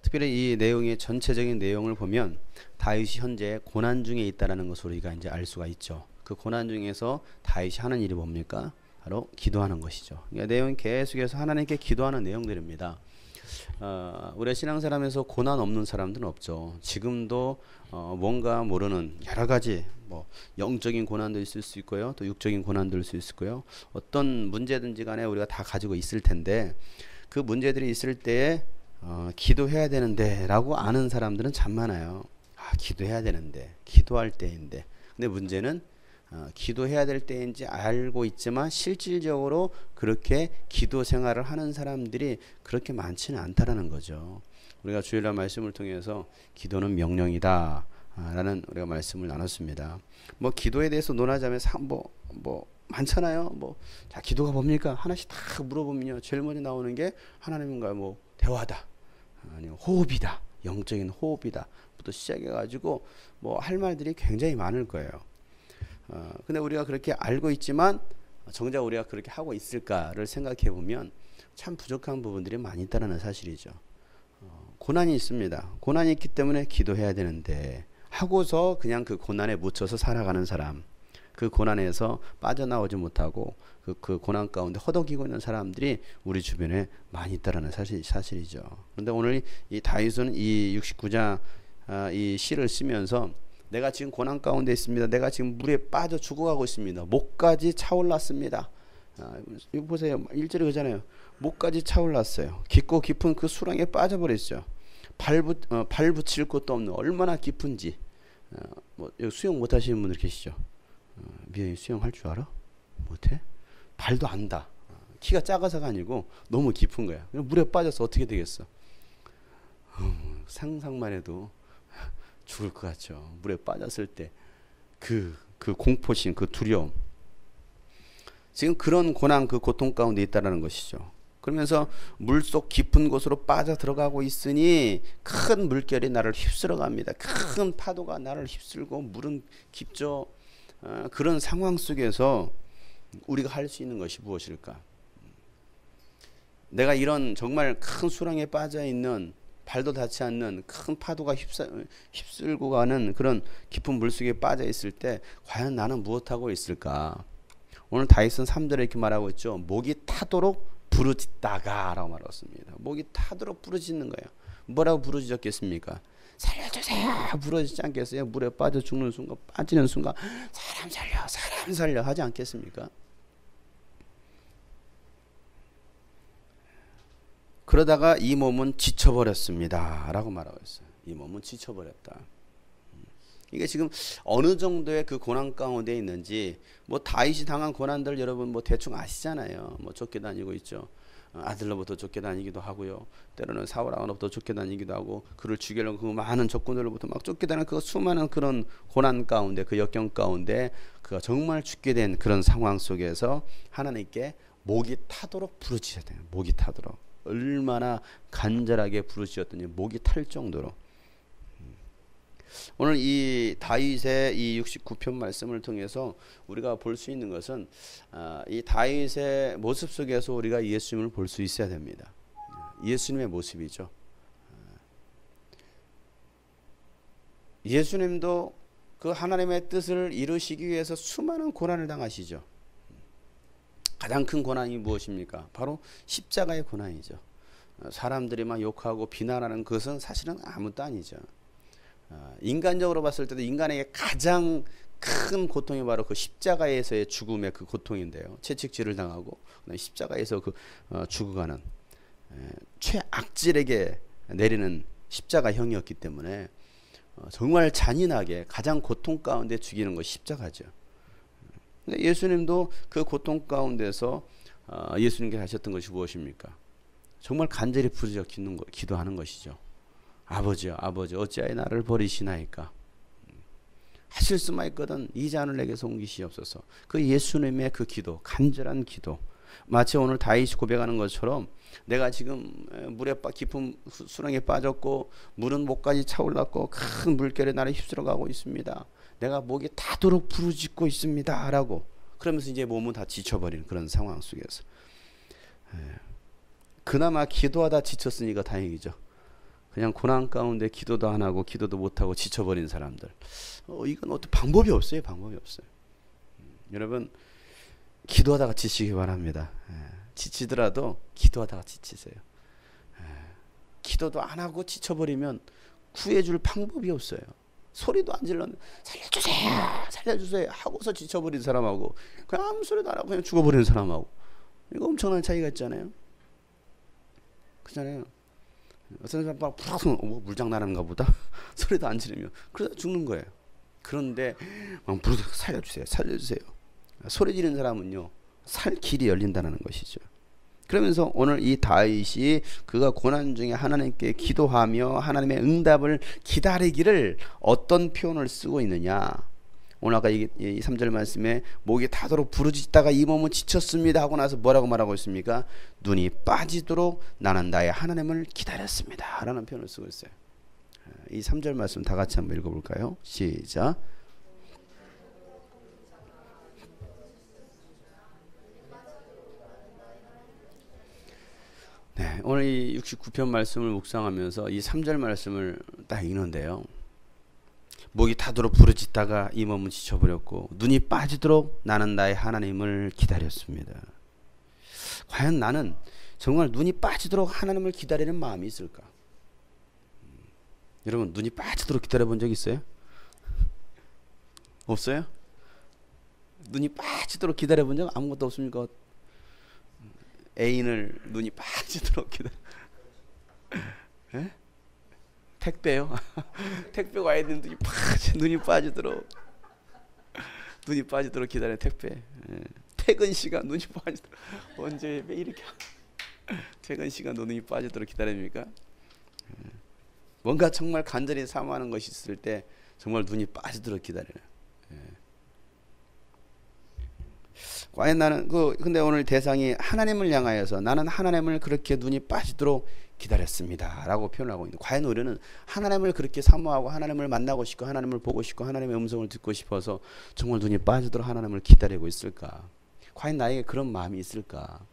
특별히 이 내용의 전체적인 내용을 보면 다윗이 현재 고난 중에 있다라는 것을 우리가 이제 알 수가 있죠. 그 고난 중에서 다윗이 하는 일이 뭡니까? 바로 기도하는 것이죠. 그러니까 내용이 계속해서 하나님께 기도하는 내용들입니다. 우리가 신앙사람에서 고난 없는 사람들은 없죠. 지금도 뭔가 모르는 여러 가지 뭐 영적인 고난도 있을 수 있고요, 또 육적인 고난도 있을 수 있고요. 어떤 문제든지 간에 우리가 다 가지고 있을 텐데 그 문제들이 있을 때에 기도해야 되는데 라고 아는 사람들은 참 많아요. 기도해야 되는데, 기도할 때인데. 근데 문제는 기도해야 될 때인지 알고 있지만 실질적으로 그렇게 기도 생활을 하는 사람들이 그렇게 많지는 않다라는 거죠. 우리가 주일날 말씀을 통해서 기도는 명령이다 라는 우리가 말씀을 나눴습니다. 뭐 기도에 대해서 논하자면 뭐 많잖아요. 자, 기도가 뭡니까? 하나씩 다 물어보면요, 제일 먼저 나오는 게 하나님과 뭐 대화다, 아니면 호흡이다, 영적인 호흡이다 부터 시작해가지고 뭐 할 말들이 굉장히 많을 거예요. 근데 우리가 그렇게 알고 있지만 정작 우리가 그렇게 하고 있을까를 생각해 보면 참 부족한 부분들이 많이 있다는 사실이죠. 고난이 있습니다. 고난이 있기 때문에 기도해야 되는데 하고서 그냥 그 고난에 묻혀서 살아가는 사람, 그 고난에서 빠져나오지 못하고 그 고난 가운데 허덕이고 있는 사람들이 우리 주변에 많이 있다는 사실이죠. 그런데 오늘 이 다윗은 이 69장 이 시를 쓰면서 내가 지금 고난 가운데 있습니다. 내가 지금 물에 빠져 죽어가고 있습니다. 목까지 차올랐습니다. 이거 보세요. 1절에 그러잖아요. 목까지 차올랐어요. 깊고 깊은 그 수렁에 빠져버렸죠. 발 붙일 곳도 없는, 얼마나 깊은지. 뭐 여기 수영 못하시는 분들 계시죠? 미연이 수영할 줄 알아? 못해? 발도 안 닿아. 키가 작아서가 아니고 너무 깊은 거야. 물에 빠져서 어떻게 되겠어? 상상만 해도 죽을 것 같죠. 물에 빠졌을 때 그 공포심, 그 두려움. 지금 그런 고난, 그 고통 가운데 있다라는 것이죠. 그러면서 물속 깊은 곳으로 빠져 들어가고 있으니 큰 물결이 나를 휩쓸어 갑니다. 큰 파도가 나를 휩쓸고 물은 깊죠. 그런 상황 속에서 우리가 할 수 있는 것이 무엇일까? 내가 이런 정말 큰 수렁에 빠져 있는, 발도 닿지 않는 큰 파도가 휩쓸고 가는 그런 깊은 물속에 빠져 있을 때 과연 나는 무엇하고 있을까? 오늘 다윗은 3절에 이렇게 말하고 있죠. 목이 타도록 부르짖다가 라고 말하고 있습니다. 목이 타도록 부르짖는 거예요. 뭐라고 부르짖었겠습니까? 살려주세요 부르짖지 않겠어요? 물에 빠져 죽는 순간, 빠지는 순간 사람 살려 하지 않겠습니까? 그러다가 이 몸은 지쳐버렸습니다 라고 말하고 있어요. 이 몸은 지쳐버렸다. 이게 지금 어느 정도의 그 고난 가운데 있는지, 뭐 다윗이 당한 고난들 여러분 뭐 대충 아시잖아요. 뭐 쫓겨다니고 있죠. 아들로부터 쫓겨다니기도 하고요. 때로는 사울 왕으로부터 쫓겨다니기도 하고, 그를 죽이려고 그 많은 적군들로부터 막 쫓겨다니는 그 수많은 그런 고난 가운데, 그 역경 가운데 그가 정말 죽게 된 그런 상황 속에서 하나님께 목이 타도록 부르짖어야 돼요. 목이 타도록. 얼마나 간절하게 부르짖었더니 목이 탈 정도로. 오늘 이 다윗의 이 69편 말씀을 통해서 우리가 볼 수 있는 것은 이 다윗의 모습 속에서 우리가 예수님을 볼 수 있어야 됩니다. 예수님의 모습이죠. 예수님도 그 하나님의 뜻을 이루시기 위해서 수많은 고난을 당하시죠. 가장 큰 고난이 무엇입니까? 바로 십자가의 고난이죠. 사람들이 막 욕하고 비난하는 것은 사실은 아무것도 아니죠. 인간적으로 봤을 때도 인간에게 가장 큰 고통이 바로 그 십자가에서의 죽음의 그 고통인데요. 채찍질을 당하고 십자가에서 그 죽어가는 최악질에게 내리는 십자가형이었기 때문에 정말 잔인하게 가장 고통 가운데 죽이는 것이 십자가죠. 예수님도 그 고통 가운데서 예수님께 하셨던 것이 무엇입니까? 정말 간절히 부르짖어 기도하는 것이죠. 아버지여, 아버지 어찌하여 나를 버리시나이까? 하실 수만 있거든 이 잔을 내게서 옮기시옵소서. 그 예수님의 그 기도, 간절한 기도, 마치 오늘 다윗이 고백하는 것처럼 내가 지금 물에 깊은 수렁에 빠졌고 물은 목까지 차올랐고 큰 물결에 나를 휩쓸어가고 있습니다. 내가 목이 타도록 부르짖고 있습니다 라고. 그러면서 이제 몸은 다 지쳐버리는 그런 상황 속에서 그나마 기도하다 지쳤으니까 다행이죠. 그냥 고난 가운데 기도도 안 하고 기도도 못 하고 지쳐버린 사람들. 이건 어떤 방법이 없어요. 방법이 없어요. 여러분 기도하다가 지치기 바랍니다. 지치더라도 기도하다가 지치세요. 기도도 안 하고 지쳐버리면 구해줄 방법이 없어요. 소리도 안 질렀는데 살려주세요 살려주세요 하고서 지쳐버린 사람하고 그냥 아무 소리도 안 하고 그냥 죽어버리는 사람하고 이거 엄청난 차이가 있잖아요. 그렇잖아요. 어떤 사람 막 물장 나는가 보다 소리도 안 지르면 그러다 죽는 거예요. 그런데 막 부르짖어 살려주세요 살려주세요 소리 지르는 사람은요 살 길이 열린다는 것이죠. 그러면서 오늘 이 다윗이 그가 고난 중에 하나님께 기도하며 하나님의 응답을 기다리기를 어떤 표현을 쓰고 있느냐. 오늘 아까 이 3절 말씀에 목이 타도록 부르짖다가 이 몸은 지쳤습니다 하고 나서 뭐라고 말하고 있습니까? 눈이 빠지도록 나는 나의 하나님을 기다렸습니다 라는 표현을 쓰고 있어요. 이 3절 말씀 다 같이 한번 읽어볼까요? 시작. 네, 오늘 이 69편 말씀을 묵상하면서 이 3절 말씀을 딱 읽는데요. 목이 타도록 부르짖다가 이 몸은 지쳐버렸고 눈이 빠지도록 나는 나의 하나님을 기다렸습니다. 과연 나는 정말 눈이 빠지도록 하나님을 기다리는 마음이 있을까? 여러분 눈이 빠지도록 기다려본 적 있어요? 없어요? 눈이 빠지도록 기다려본 적 아무것도 없습니까? 애인을 눈이 빠지도록 기다려. 택배요? 택배 와야 되는데 눈이 빠지도록 기다려 택배. 퇴근 시간 눈이 빠지도록 언제 왜 이렇게 퇴근 시간 눈이 빠지도록 기다립니까? 뭔가 정말 간절히 사모하는 것이 있을 때 정말 눈이 빠지도록 기다려요. 과연 나는 근데 오늘 대상이 하나님을 향하여서 나는 하나님을 그렇게 눈이 빠지도록 기다렸습니다 라고 표현하고 있는데 과연 우리는 하나님을 그렇게 사모하고 하나님을 만나고 싶고 하나님을 보고 싶고 하나님의 음성을 듣고 싶어서 정말 눈이 빠지도록 하나님을 기다리고 있을까? 과연 나에게 그런 마음이 있을까?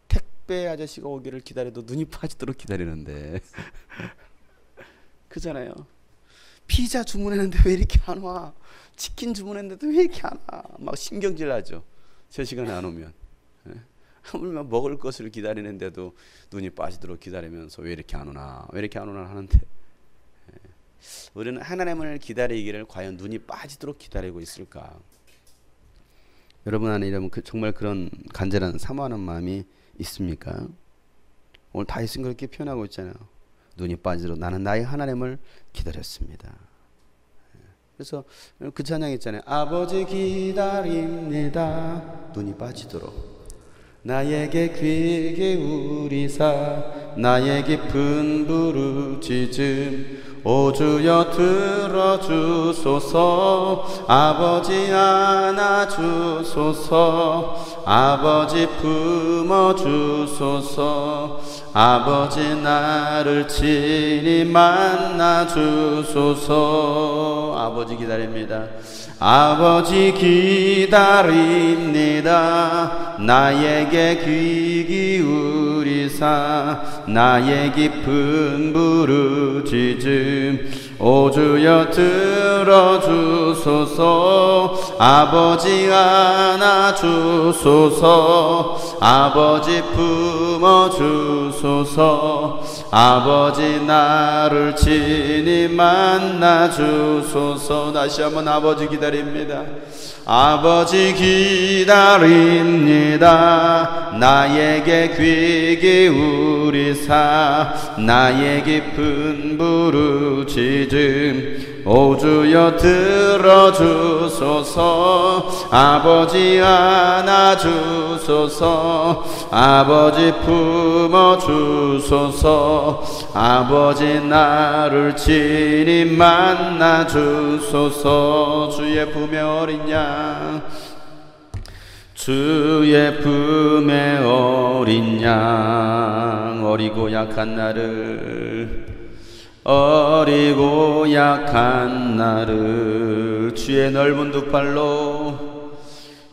택배 아저씨가 오기를 기다려도 눈이 빠지도록 기다리는데 그잖아요. 피자 주문했는데 왜 이렇게 안 와? 치킨 주문했는데도 왜 이렇게 안 와? 막 신경질 나죠. 저 시간에 안 오면. 하물며 먹을 것을 기다리는데도 눈이 빠지도록 기다리면서 왜 이렇게 안 오나 왜 이렇게 안 오나 하는데 우리는 하나님을 기다리기를 과연 눈이 빠지도록 기다리고 있을까? 여러분 안에 이러면 정말 그런 간절한 사모하는 마음이 있습니까? 오늘 다윗은 그렇게 표현하고 있잖아요. 눈이 빠지도록 나는 나의 하나님을 기다렸습니다. 그래서 그 찬양 있잖아요. 아버지 기다립니다. 눈이 빠지도록 나에게 귀 기울이사 나의 깊은 부르짖음 오 주여 들어주소서 아버지 안아주소서 아버지 품어주소서 아버지 나를 친히 만나주소서 아버지 기다립니다. 아버지 기다립니다. 나에게 귀 기울이사 나의 깊은 부르짖음 오 주여 들어주소서 아버지 안아주소서 아버지 품어주소서 아버지 나를 친히 만나주소서 다시 한번 아버지 기다립니다. 아버지 기다립니다. 나에게 귀 기울이사 나의 깊은 부르짖음 오 주여 들어주소서 아버지 안아주소서 아버지 품어주소서 아버지 나를 친히 만나주소서 주의 품에 어린 양 주의 품에 어린 양 어리고 약한 나를 어리고 약한 나를 주의 넓은 두 팔로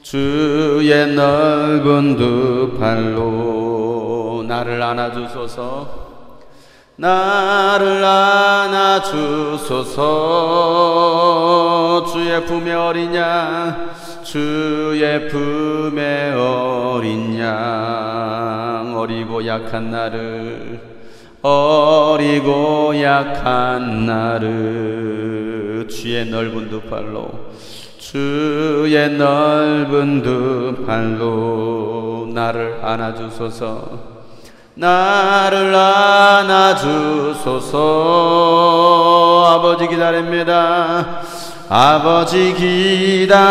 주의 넓은 두 팔로 나를 안아주소서 나를 안아주소서. 주의 품에 어린 양, 주의 품에 어린 양, 어리고 약한 나를, 어리고 약한 나를 주의 넓은 두 팔로, 주의 넓은 두 팔로 나를 안아주소서. 나를 안아주소서. 아버지 기다립니다. 아버지 기다립니다.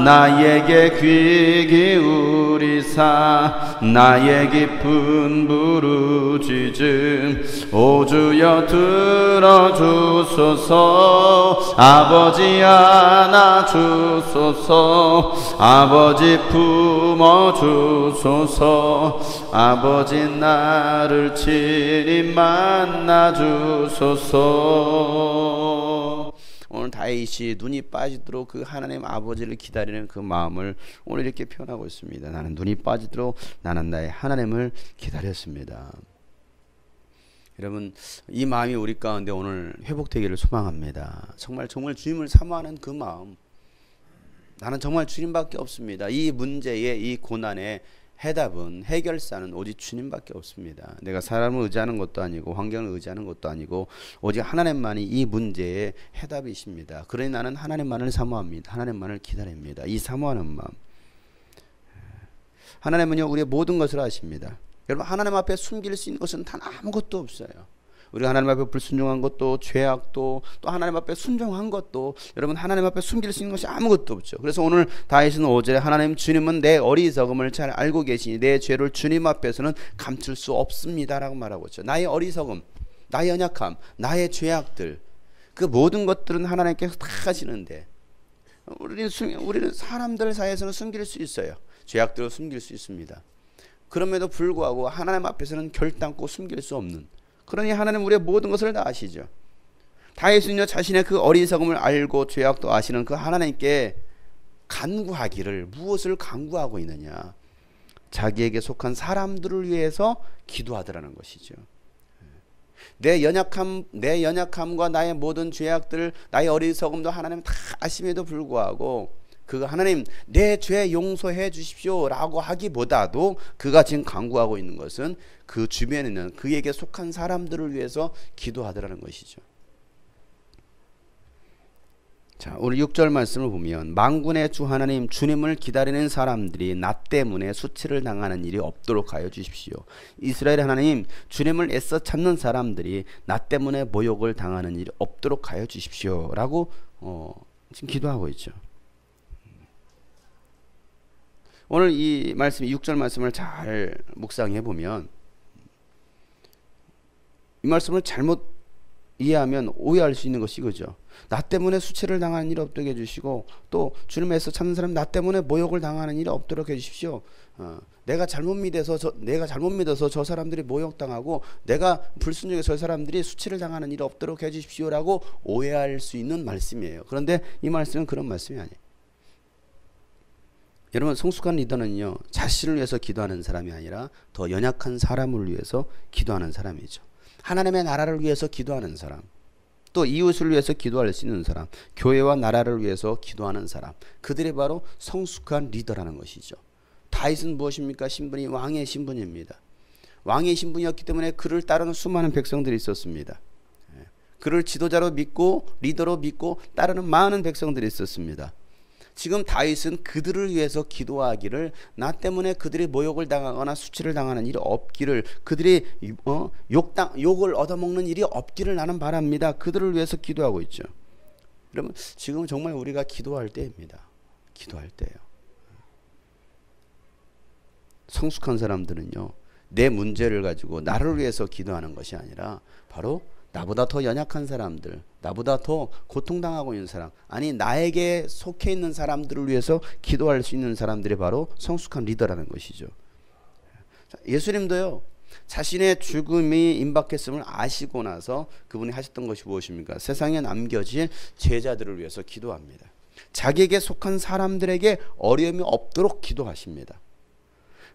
나에게 귀 기울이사 나의 깊은 부르짖음 오 주여 들어주소서. 아버지 안아주소서. 아버지 품어주소서. 아버지 나를 친히 만나주소서. 오늘 다윗이 눈이 빠지도록 그 하나님 아버지를 기다리는 그 마음을 오늘 이렇게 표현하고 있습니다. 나는 눈이 빠지도록 나는 나의 하나님을 기다렸습니다. 여러분, 이 마음이 우리 가운데 오늘 회복되기를 소망합니다. 정말 주님을 사모하는 그 마음, 나는 정말 주님밖에 없습니다. 이 문제에, 이 고난에 해답은, 해결사는 오직 주님밖에 없습니다. 내가 사람을 의지하는 것도 아니고 환경을 의지하는 것도 아니고 오직 하나님만이 이 문제의 해답이십니다. 그러니 나는 하나님만을 사모합니다. 하나님만을 기다립니다. 이 사모하는 마음, 하나님은요 우리의 모든 것을 아십니다. 여러분, 하나님 앞에 숨길 수 있는 것은 단 아무것도 없어요. 우리가 하나님 앞에 불순종한 것도, 죄악도, 또 하나님 앞에 순종한 것도, 여러분 하나님 앞에 숨길 수 있는 것이 아무것도 없죠. 그래서 오늘 다윗은 5절에 하나님 주님은 내 어리석음을 잘 알고 계시니 내 죄를 주님 앞에서는 감출 수 없습니다 라고 말하고 있죠. 나의 어리석음, 나의 연약함, 나의 죄악들, 그 모든 것들은 하나님께서 다 하시는데 우리는 사람들 사이에서는 숨길 수 있어요. 죄악들을 숨길 수 있습니다. 그럼에도 불구하고 하나님 앞에서는 결단코 숨길 수 없는, 그러니 하나님 우리의 모든 것을 다 아시죠. 다윗은요 자신의 그 어리석음을 알고 죄악도 아시는 그 하나님께 간구하기를, 무엇을 간구하고 있느냐, 자기에게 속한 사람들을 위해서 기도하더라는 것이죠. 내 연약함과 나의 모든 죄악들, 나의 어리석음도 하나님 다 아심에도 불구하고 그 하나님 내 죄 용서해 주십시오 라고 하기보다도 그가 지금 간구하고 있는 것은 그 주변에 있는 그에게 속한 사람들을 위해서 기도하더라는 것이죠. 자, 오늘 6절 말씀을 보면 만군의 주 하나님 주님을 기다리는 사람들이 나 때문에 수치를 당하는 일이 없도록 하여 주십시오. 이스라엘 하나님 주님을 애써 찾는 사람들이 나 때문에 모욕을 당하는 일이 없도록 하여 주십시오 라고 지금 기도하고 있죠. 오늘 이 말씀, 6절 말씀을 잘 묵상해 보면 이 말씀을 잘못 이해하면 오해할 수 있는 것이 그죠. 나 때문에 수치를 당하는 일이 없도록 해주시고, 또 주님에서 찾는 사람 나 때문에 모욕을 당하는 일이 없도록 해주십시오. 내가 잘못 믿어서 저 사람들이 모욕당하고 내가 불순종해서 저 사람들이 수치를 당하는 일이 없도록 해주십시오라고 오해할 수 있는 말씀이에요. 그런데 이 말씀은 그런 말씀이 아니에요. 여러분, 성숙한 리더는요 자신을 위해서 기도하는 사람이 아니라 더 연약한 사람을 위해서 기도하는 사람이죠. 하나님의 나라를 위해서 기도하는 사람, 또 이웃을 위해서 기도할 수 있는 사람, 교회와 나라를 위해서 기도하는 사람, 그들이 바로 성숙한 리더라는 것이죠. 다윗은 무엇입니까? 신분이 왕의 신분입니다. 왕의 신분이었기 때문에 그를 따르는 수많은 백성들이 있었습니다. 그를 지도자로 믿고 리더로 믿고 따르는 많은 백성들이 있었습니다. 지금 다윗은 그들을 위해서 기도하기를, 나 때문에 그들이 모욕을 당하거나 수치를 당하는 일이 없기를, 그들이 욕을 얻어먹는 일이 없기를 나는 바랍니다. 그들을 위해서 기도하고 있죠. 여러분, 지금 정말 우리가 기도할 때입니다. 기도할 때예요. 성숙한 사람들은요 내 문제를 가지고 나를 위해서 기도하는 것이 아니라 바로 나보다 더 연약한 사람들, 나보다 더 고통당하고 있는 사람, 아니 나에게 속해 있는 사람들을 위해서 기도할 수 있는 사람들이 바로 성숙한 리더라는 것이죠. 예수님도요 자신의 죽음이 임박했음을 아시고 나서 그분이 하셨던 것이 무엇입니까? 세상에 남겨질 제자들을 위해서 기도합니다. 자기에게 속한 사람들에게 어려움이 없도록 기도하십니다.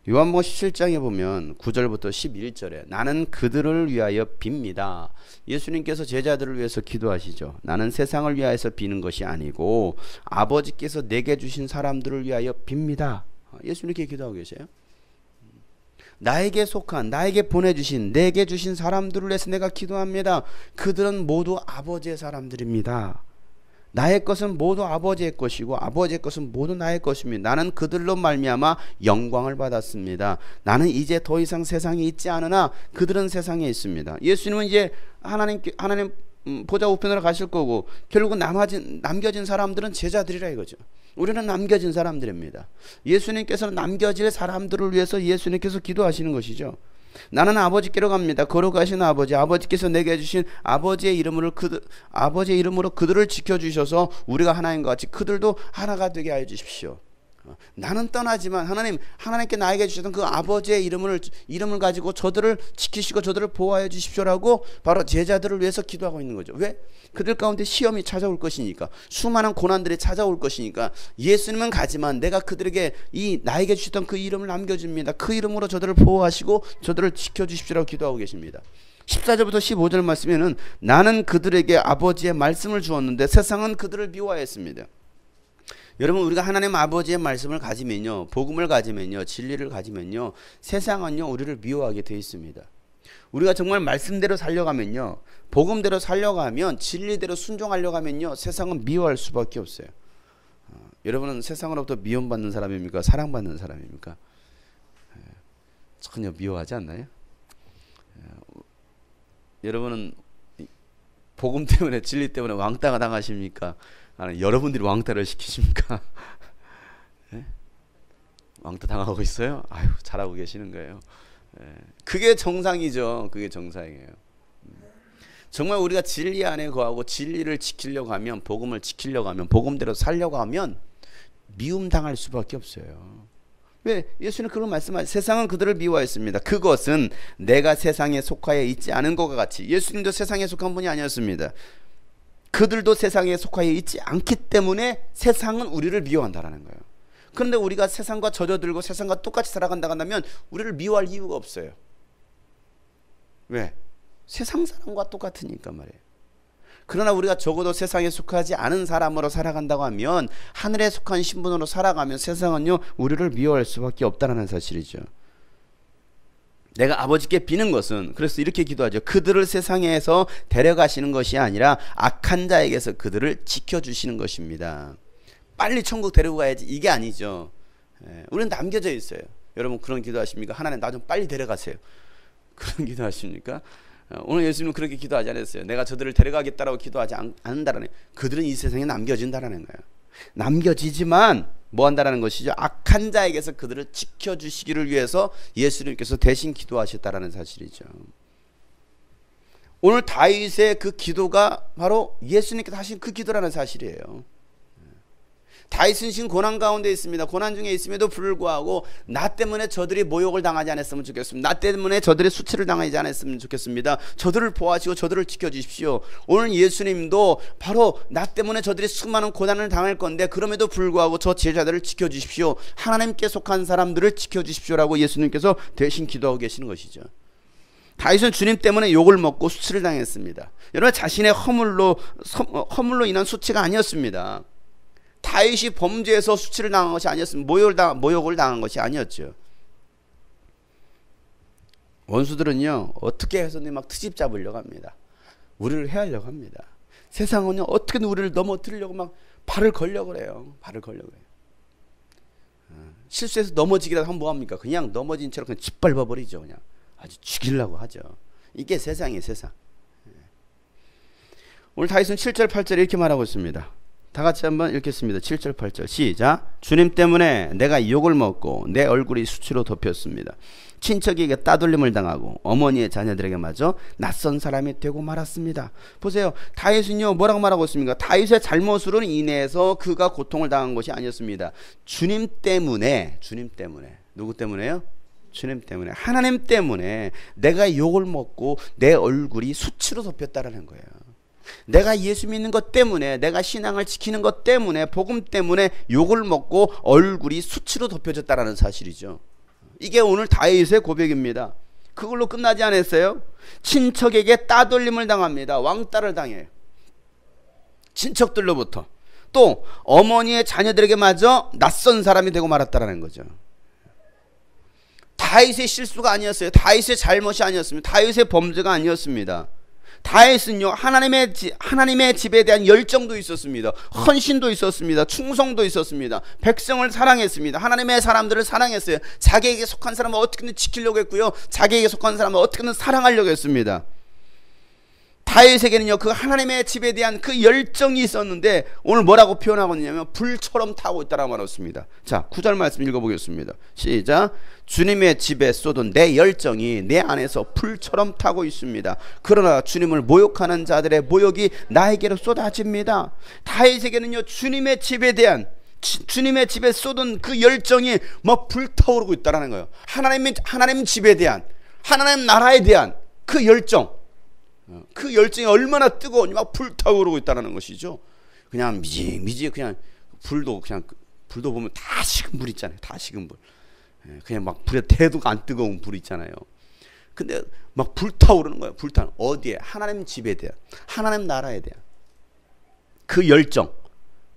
요한복음 17장에 보면 9절부터 11절에 나는 그들을 위하여 빕니다. 예수님께서 제자들을 위해서 기도하시죠. 나는 세상을 위하여서 비는 것이 아니고 아버지께서 내게 주신 사람들을 위하여 빕니다. 예수님 이렇게 기도하고 계세요. 나에게 속한, 나에게 보내주신, 내게 주신 사람들을 위해서 내가 기도합니다. 그들은 모두 아버지의 사람들입니다. 나의 것은 모두 아버지의 것이고 아버지의 것은 모두 나의 것입니다. 나는 그들로 말미암아 영광을 받았습니다. 나는 이제 더 이상 세상에 있지 않으나 그들은 세상에 있습니다. 예수님은 이제 하나님 보좌 우편으로 가실 거고 결국은 남겨진 사람들은 제자들이라 이거죠. 우리는 남겨진 사람들입니다. 예수님께서는 남겨질 사람들을 위해서 예수님께서 기도하시는 것이죠. 나는 아버지께로 갑니다. 거룩하신 아버지, 아버지께서 내게 주신 아버지의 이름으로 그들을 지켜주셔서 우리가 하나님과 같이 그들도 하나가 되게 하여 주십시오. 나는 떠나지만 하나님께 나에게 주셨던 그 아버지의 이름을 가지고 저들을 지키시고 저들을 보호하여 주십시오라고 바로 제자들을 위해서 기도하고 있는 거죠. 왜? 그들 가운데 시험이 찾아올 것이니까, 수많은 고난들이 찾아올 것이니까 예수님은 가지만 내가 그들에게 나에게 주셨던 그 이름을 남겨줍니다. 그 이름으로 저들을 보호하시고 저들을 지켜주십시오라고 기도하고 계십니다. 14절부터 15절 말씀에는 나는 그들에게 아버지의 말씀을 주었는데 세상은 그들을 미워했습니다. 여러분, 우리가 하나님 아버지의 말씀을 가지면요, 복음을 가지면요, 진리를 가지면요, 세상은요 우리를 미워하게 되어 있습니다. 우리가 정말 말씀대로 살려가면요, 복음대로 살려가면, 진리대로 순종하려고 하면요, 세상은 미워할 수밖에 없어요. 여러분은 세상으로부터 미움받는 사람입니까? 사랑받는 사람입니까? 전혀 미워하지 않나요? 여러분은 복음 때문에, 진리 때문에 왕따가 당하십니까? 아니, 여러분들이 왕따를 시키십니까? 네? 왕따 당하고 있어요? 아유, 잘하고 계시는 거예요. 네. 그게 정상이죠. 그게 정상이에요. 정말 우리가 진리 안에 거하고 진리를 지키려고 하면, 복음을 지키려고 하면, 복음대로 살려고 하면 미움 당할 수밖에 없어요. 왜? 예수는 그런 말씀하시죠. 세상은 그들을 미워했습니다. 그것은 내가 세상에 속하여 있지 않은 것과 같이. 예수님도 세상에 속한 분이 아니었습니다. 그들도 세상에 속하여 있지 않기 때문에 세상은 우리를 미워한다는 거예요. 그런데 우리가 세상과 젖어들고 세상과 똑같이 살아간다 한다면 우리를 미워할 이유가 없어요. 왜? 세상 사람과 똑같으니까 말이에요. 그러나 우리가 적어도 세상에 속하지 않은 사람으로 살아간다고 하면, 하늘에 속한 신분으로 살아가면 세상은요 우리를 미워할 수밖에 없다는 사실이죠. 내가 아버지께 비는 것은, 그래서 이렇게 기도하죠. 그들을 세상에서 데려가시는 것이 아니라 악한 자에게서 그들을 지켜주시는 것입니다. 빨리 천국 데리고 가야지, 이게 아니죠. 우리는 남겨져 있어요. 여러분 그런 기도하십니까? 하나님 나 좀 빨리 데려가세요. 그런 기도하십니까? 오늘 예수님은 그렇게 기도하지 않았어요. 내가 저들을 데려가겠다라고 기도하지 않는다라는, 그들은 이 세상에 남겨진다라는 거예요. 남겨지지만 뭐 한다라는 것이죠. 악한 자에게서 그들을 지켜주시기를 위해서 예수님께서 대신 기도하셨다라는 사실이죠. 오늘 다윗의 그 기도가 바로 예수님께서 하신 그 기도라는 사실이에요. 다윗은 지금 고난 가운데 있습니다. 고난 중에 있음에도 불구하고 나 때문에 저들이 모욕을 당하지 않았으면 좋겠습니다. 나 때문에 저들의 수치를 당하지 않았으면 좋겠습니다. 저들을 보호하시고 저들을 지켜주십시오. 오늘 예수님도 바로 나 때문에 저들이 수많은 고난을 당할 건데 그럼에도 불구하고 저 제자들을 지켜주십시오. 하나님께 속한 사람들을 지켜주십시오라고 예수님께서 대신 기도하고 계시는 것이죠. 다윗은 주님 때문에 욕을 먹고 수치를 당했습니다. 여러분, 자신의 허물로 인한 수치가 아니었습니다. 다윗이 범죄에서 수치를 당한 것이 아니었습니다. 모욕을 당한 것이 아니었죠. 원수들은요 어떻게 해서든 막 트집 잡으려고 합니다. 우리를 해하려고 합니다. 세상은요 어떻게든 우리를 넘어뜨리려고 막 발을 걸려고 그래요. 실수해서 넘어지기라도 하면 뭐합니까? 그냥 넘어진 채로 그냥 짓밟아버리죠. 그냥 아주 죽이려고 하죠. 이게 세상이에요. 세상. 오늘 다윗은 7절 8절 이렇게 말하고 있습니다. 다 같이 한번 읽겠습니다. 7절 8절 시작. 주님 때문에 내가 욕을 먹고 내 얼굴이 수치로 덮였습니다. 친척에게 따돌림을 당하고 어머니의 자녀들에게 마저 낯선 사람이 되고 말았습니다. 보세요. 다윗은요 뭐라고 말하고 있습니까? 다윗의 잘못으로 인해서 그가 고통을 당한 것이 아니었습니다. 주님 때문에. 누구 때문에요? 주님 때문에, 하나님 때문에 내가 욕을 먹고 내 얼굴이 수치로 덮였다라는 거예요. 내가 예수 믿는 것 때문에, 내가 신앙을 지키는 것 때문에, 복음 때문에 욕을 먹고 얼굴이 수치로 덮여졌다라는 사실이죠. 이게 오늘 다윗의 고백입니다. 그걸로 끝나지 않았어요. 친척에게 따돌림을 당합니다. 왕따를 당해요. 친척들로부터. 또 어머니의 자녀들에게 마저 낯선 사람이 되고 말았다라는 거죠. 다윗의 실수가 아니었어요. 다윗의 잘못이 아니었습니다. 다윗의 범죄가 아니었습니다. 다윗은요, 하나님의 집에 대한 열정도 있었습니다. 헌신도 있었습니다. 충성도 있었습니다. 백성을 사랑했습니다. 하나님의 사람들을 사랑했어요. 자기에게 속한 사람을 어떻게든 지키려고 했고요, 자기에게 속한 사람을 어떻게든 사랑하려고 했습니다. 다윗에게는요, 그 하나님의 집에 대한 그 열정이 있었는데 오늘 뭐라고 표현하고 있냐면 불처럼 타고 있다라고 말했습니다. 자, 9절 말씀 읽어보겠습니다. 시작. 주님의 집에 쏟은 내 열정이 내 안에서 불처럼 타고 있습니다. 그러나 주님을 모욕하는 자들의 모욕이 나에게로 쏟아집니다. 다윗에게는요, 주님의 집에 대한, 주님의 집에 쏟은 그 열정이 막 불타오르고 있다는 거예요. 하나님 집에 대한, 하나님 나라에 대한 그 열정, 그 열정이 얼마나 뜨거우니 막 불타오르고 있다는 것이죠. 그냥 미지 그냥 불도 보면 다 식은 불 있잖아요. 다 식은 불. 그냥 막 불에 대도 안 뜨거운 불 있잖아요. 근데 막 불타오르는 거예요. 불타는 어디에? 하나님 집에 대한, 하나님 나라에 대한 그 열정,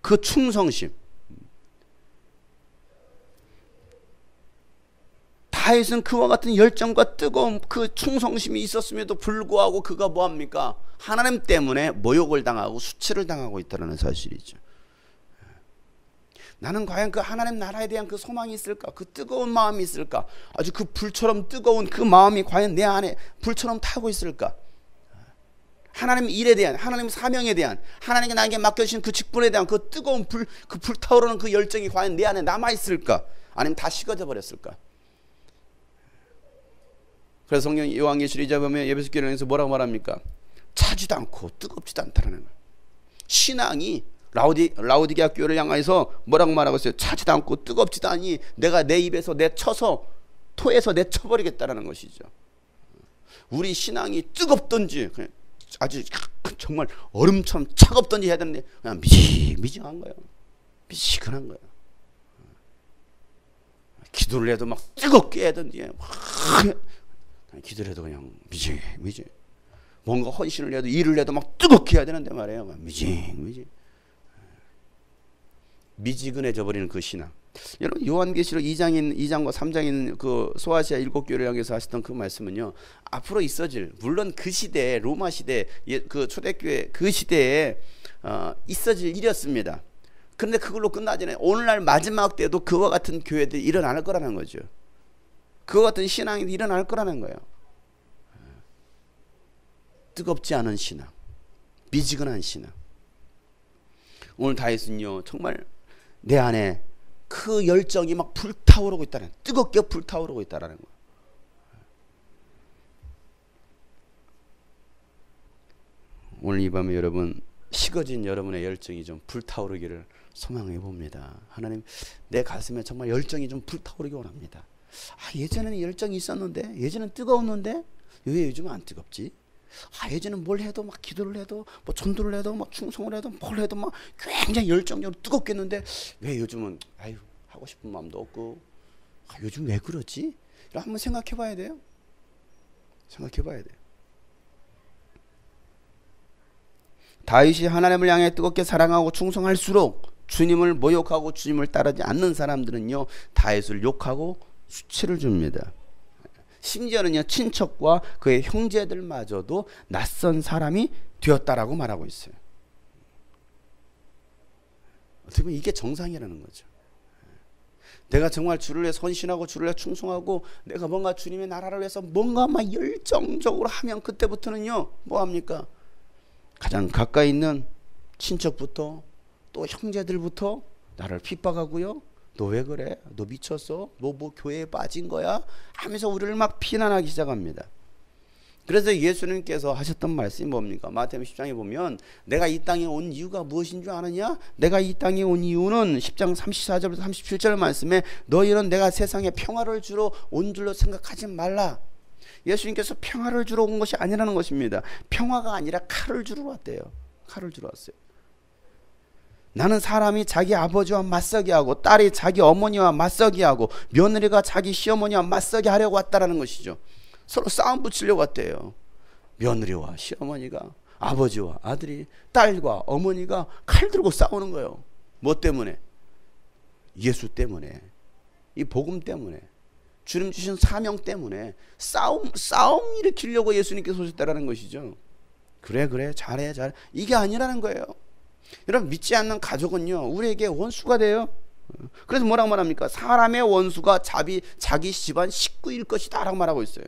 그 충성심. 다윗은 그와 같은 열정과 뜨거운 그 충성심이 있었음에도 불구하고 그가 뭐합니까? 하나님 때문에 모욕을 당하고 수치를 당하고 있다는 사실이죠. 나는 과연 그 하나님 나라에 대한 그 소망이 있을까? 그 뜨거운 마음이 있을까? 아주 그 불처럼 뜨거운 그 마음이 과연 내 안에 불처럼 타고 있을까? 하나님 일에 대한, 하나님 사명에 대한, 하나님께 나에게 맡겨주신 그 직분에 대한 그 뜨거운 그 불타오르는 그 열정이 과연 내 안에 남아있을까? 아니면 다 식어져 버렸을까? 그래서 성경 요한계시록 2장 보면 에베소 교회에서 뭐라고 말합니까? 차지도 않고 뜨겁지도 않다는 거예요. 신앙이 라우디게아 교회를 향해서 뭐라고 말하고 있어요? 차지도 않고 뜨겁지도 않니 내가 내 입에서 내쳐서 토해서 내쳐버리겠다는 것이죠. 우리 신앙이 뜨겁던지 그냥 아주 정말 얼음처럼 차갑던지 해야 되는데 그냥 미지근한 거예요. 미지근한 거예요. 기도를 해도 막 뜨겁게 해야든지 기도를 해도 그냥 미지 뭔가 헌신을 해도 일을 해도 막 뜨겁게 해야 되는데 말이에요. 미지근해져 버리는 그 신앙. 여러분 요한계시록 2장과 3장인 그 소아시아 7교회를 향해서 하셨던 그 말씀은요, 앞으로 있어질, 물론 그 시대에 로마 시대 그 초대교회 그 시대에 있어질 일이었습니다. 그런데 그걸로 끝나지 않아요. 오늘날 마지막 때도 그와 같은 교회들이 일어날 거라는 거죠. 그와 같은 신앙이 일어날 거라는 거예요. 뜨겁지 않은 신앙, 미지근한 신앙. 오늘 다윗은요, 정말 내 안에 그 열정이 막 불타오르고 있다는, 뜨겁게 불타오르고 있다는 거예요. 오늘 이 밤에 여러분, 식어진 여러분의 열정이 좀 불타오르기를 소망해 봅니다. 하나님, 내 가슴에 정말 열정이 좀 불타오르기 원합니다. 예전에는 열정이 있었는데, 예전엔 뜨거웠는데 왜 요즘은 안 뜨겁지? 예전엔 뭘 해도 막 기도를 해도 뭐 전도를 해도 막 충성을 해도 뭘 해도 막 굉장히 열정적으로 뜨겁겠는데 왜 요즘은 하고 싶은 마음도 없고 요즘 왜 그러지? 한번 생각해 봐야 돼요. 생각해 봐야 돼요. 다윗이 하나님을 향해 뜨겁게 사랑하고 충성할수록 주님을 모욕하고 주님을 따르지 않는 사람들은요, 다윗을 욕하고 수치를 줍니다. 심지어는요, 친척과 그의 형제들마저도 낯선 사람이 되었다라고 말하고 있어요. 어떻게 보면 이게 정상이라는 거죠. 내가 정말 주를 위해 헌신하고 주를 위해 충성하고 내가 뭔가 주님의 나라를 위해서 뭔가 막 열정적으로 하면 그때부터는요, 뭐합니까? 가장 가까이 있는 친척부터 또 형제들부터 나를 핍박하고요, 너 왜 그래? 너 미쳤어? 너 뭐 교회에 빠진 거야? 하면서 우리를 막 비난하기 시작합니다. 그래서 예수님께서 하셨던 말씀이 뭡니까? 마태복음 10장에 보면 내가 이 땅에 온 이유가 무엇인 줄 아느냐? 내가 이 땅에 온 이유는 10장 34절부터 37절 말씀에 너희는 내가 세상에 평화를 주러 온 줄로 생각하지 말라. 예수님께서 평화를 주러 온 것이 아니라는 것입니다. 평화가 아니라 칼을 주러 왔대요. 칼을 주러 왔어요. 나는 사람이 자기 아버지와 맞서게 하고 딸이 자기 어머니와 맞서게 하고 며느리가 자기 시어머니와 맞서게 하려고 왔다라는 것이죠. 서로 싸움 붙이려고 왔대요. 며느리와 시어머니가, 아버지와 아들이, 딸과 어머니가 칼 들고 싸우는 거예요. 뭐 때문에? 예수 때문에, 이 복음 때문에, 주님 주신 사명 때문에 싸움 일으키려고 예수님께서 오셨다라는 것이죠. 그래 잘해 이게 아니라는 거예요. 여러분, 믿지 않는 가족은요 우리에게 원수가 돼요. 그래서 뭐라고 말합니까? 사람의 원수가 자기 집안 식구일 것이다 라고 말하고 있어요.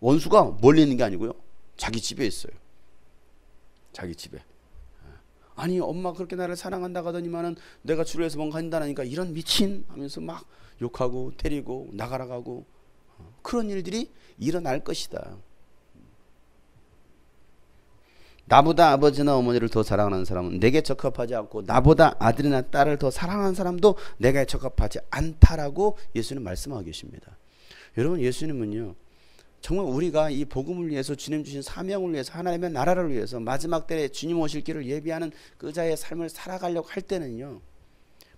원수가 멀리 있는 게 아니고요, 자기 집에 있어요. 자기 집에. 아니 엄마 그렇게 나를 사랑한다고 하더니만은 내가 주를 위해서 뭔가 한다니까 이런 미친 하면서 막 욕하고 때리고 나가라가고 그런 일들이 일어날 것이다. 나보다 아버지나 어머니를 더 사랑하는 사람은 내게 적합하지 않고 나보다 아들이나 딸을 더 사랑하는 사람도 내게 적합하지 않다라고 예수님 말씀하고 계십니다. 여러분, 예수님은요 정말 우리가 이 복음을 위해서, 주님 주신 사명을 위해서, 하나님의 나라를 위해서 마지막 때에 주님 오실 길을 예비하는 그 자의 삶을 살아가려고 할 때는요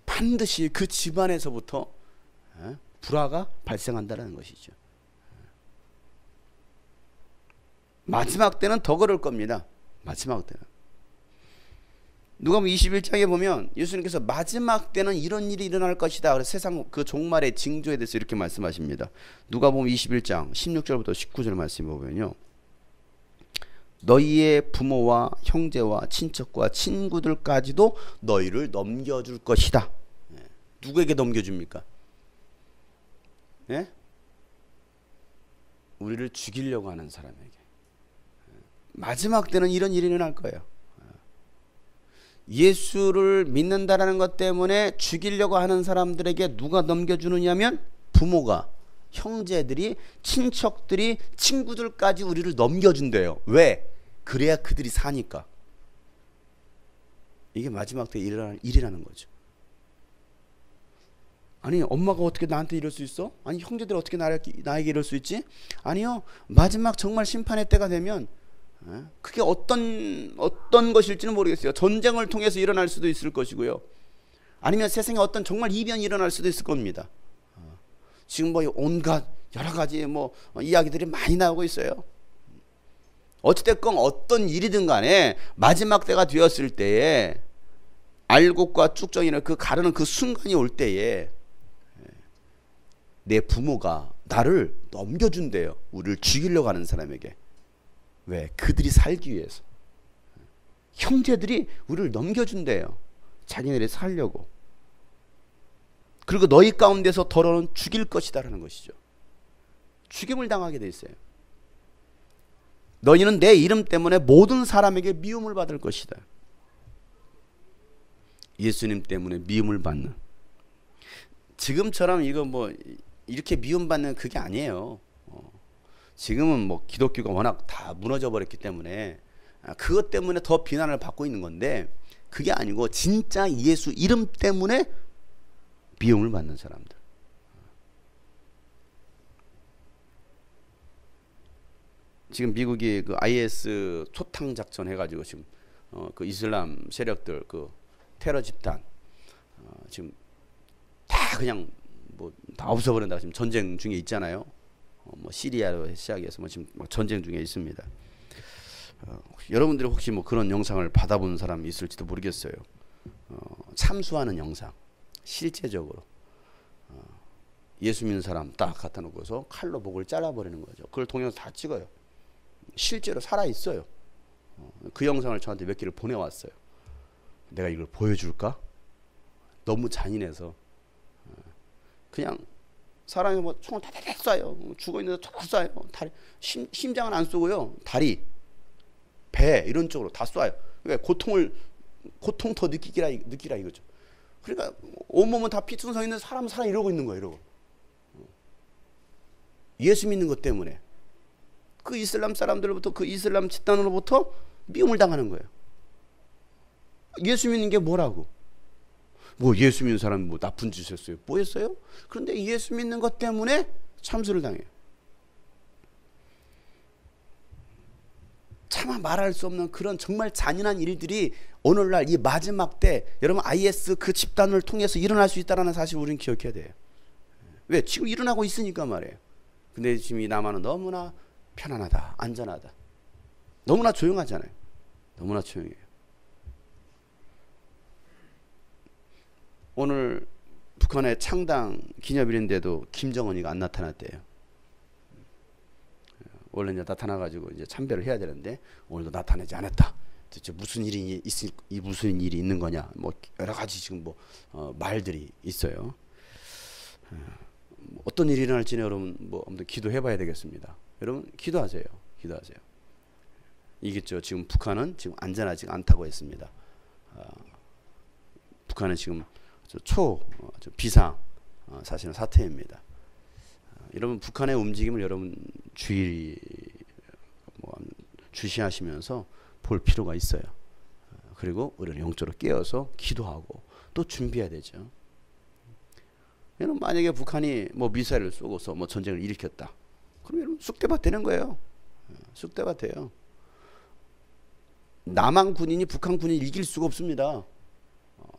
반드시 그 집안에서부터 불화가 발생한다는 것이죠. 마지막 때는 더 그럴 겁니다. 마지막 때는. 누가복음 21장에 보면 예수님께서 마지막 때는 이런 일이 일어날 것이다. 그래서 세상 그 종말의 징조에 대해서 이렇게 말씀하십니다. 누가복음 21장 16절부터 19절 말씀을 보면요, 너희의 부모와 형제와 친척과 친구들까지도 너희를 넘겨줄 것이다. 누구에게 넘겨줍니까? 예? 우리를 죽이려고 하는 사람에게. 마지막 때는 이런 일이 일어날 거예요. 예수를 믿는다라는 것 때문에 죽이려고 하는 사람들에게 누가 넘겨주느냐면 부모가, 형제들이, 친척들이, 친구들까지 우리를 넘겨준대요. 왜? 그래야 그들이 사니까. 이게 마지막 때 일어날 일이라는 거죠. 아니 엄마가 어떻게 나한테 이럴 수 있어? 아니 형제들 어떻게 나에게 이럴 수 있지? 아니요, 마지막 정말 심판의 때가 되면 그게 어떤 것일지는 모르겠어요. 전쟁을 통해서 일어날 수도 있을 것이고요, 아니면 세상에 어떤 정말 이변이 일어날 수도 있을 겁니다. 지금 뭐 온갖 여러 가지 뭐 이야기들이 많이 나오고 있어요. 어찌됐건 어떤 일이든 간에 마지막 때가 되었을 때에, 알곡과 쭉정이는 그 가르는 그 순간이 올 때에 내 부모가 나를 넘겨준대요. 우리를 죽이려고 하는 사람에게. 왜? 그들이 살기 위해서. 형제들이 우리를 넘겨준대요. 자기네들이 살려고. 그리고 너희 가운데서 더러는 죽일 것이다 라는 것이죠. 죽임을 당하게 돼 있어요. 너희는 내 이름 때문에 모든 사람에게 미움을 받을 것이다. 예수님 때문에 미움을 받는. 지금처럼 이거 뭐 이렇게 미움받는 그게 아니에요. 지금은 뭐 기독교가 워낙 다 무너져 버렸기 때문에 그것 때문에 더 비난을 받고 있는 건데, 그게 아니고 진짜 예수 이름 때문에 미움을 받는 사람들. 지금 미국이 그 IS 초탕 작전 해가지고 지금 그 이슬람 세력들 그 테러 집단 지금 다 그냥 뭐 다 없어버린다. 지금 전쟁 중에 있잖아요. 뭐 시리아로 시작해서 뭐 지금 막 전쟁 중에 있습니다. 여러분들이 혹시 뭐 그런 영상을 받아본 사람이 있을지도 모르겠어요. 참수하는 영상, 실제적으로 예수 믿는 사람 딱 갖다 놓고서 칼로 목을 잘라버리는 거죠. 그걸 동영상 다 찍어요. 실제로 살아 있어요. 그 영상을 저한테 몇 개를 보내왔어요. 내가 이걸 보여줄까? 너무 잔인해서. 그냥 사람이 뭐 총을 다다닥 쏴요. 죽어 있는데 다 쏴요. 다리, 심장은 안 쏘고요. 다리, 배 이런 쪽으로 다 쏴요. 왜? 고통 더 느끼라 이거죠. 그러니까 온몸은 다 피투성 있는 사람은 살아 이러고 있는 거예요. 이러고. 예수 믿는 것 때문에 그 이슬람 사람들로부터, 그 이슬람 집단으로부터 미움을 당하는 거예요. 예수 믿는 게 뭐라고? 뭐 예수 믿는 사람이 뭐 나쁜 짓 했어요? 뭐 했어요? 그런데 예수 믿는 것 때문에 참수를 당해요. 차마 말할 수 없는 그런 정말 잔인한 일들이 오늘날 이 마지막 때 여러분 IS 그 집단을 통해서 일어날 수 있다는 사실 우리는 기억해야 돼요. 왜? 지금 일어나고 있으니까 말이에요. 근데 지금 이 남한은 너무나 편안하다, 안전하다. 너무나 조용하잖아요. 너무나 조용해요. 오늘 북한의 창당 기념일인데도 김정은이가 안 나타났대요. 원래 이제 나타나가지고 이제 참배를 해야 되는데 오늘도 나타나지 않았다. 대체 무슨 일이 무슨 일이 있는 거냐? 뭐 여러 가지 지금 뭐 말들이 있어요. 어떤 일이 일어날지는 여러분 뭐 아무튼 기도해봐야 되겠습니다. 여러분 기도하세요. 기도하세요. 이겠죠. 지금 북한은 지금 안전하지 않다고 했습니다. 북한은 지금 비상 사실은 사태입니다. 여러분 북한의 움직임을 여러분 주시하시면서 볼 필요가 있어요. 그리고 우리는 영적으로 깨어서 기도하고 또 준비해야 되죠. 여러분 만약에 북한이 뭐 미사일을 쏘고서 뭐 전쟁을 일으켰다. 그럼 여러분 쑥대밭 되는 거예요. 쑥대밭 돼요. 남한 군인이 북한 군인이 이길 수가 없습니다.